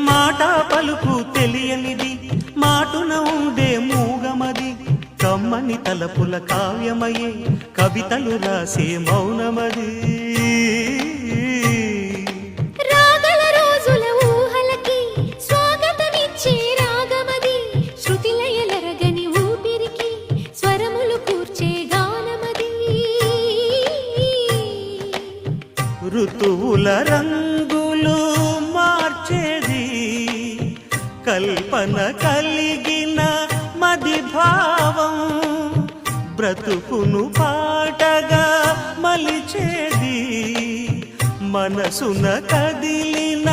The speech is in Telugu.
మాట పలుకు తెలియనిది మాటున ఉండే మూగమది కమ్మని తలపుల కావ్యమయే కవితలు రాసే మౌనమది రాగల రోజుల ఊహలకి స్వాగతమిచ్చే రాగమది శృతిలయలరగని ఊపిరికి స్వరములు కూర్చే గానమది ఋతువుల రంగులు మార్చేది కల్పన కలిగిన మది భావం బ్రతుకును పాటగా మలిచేది మనసున కదిలిన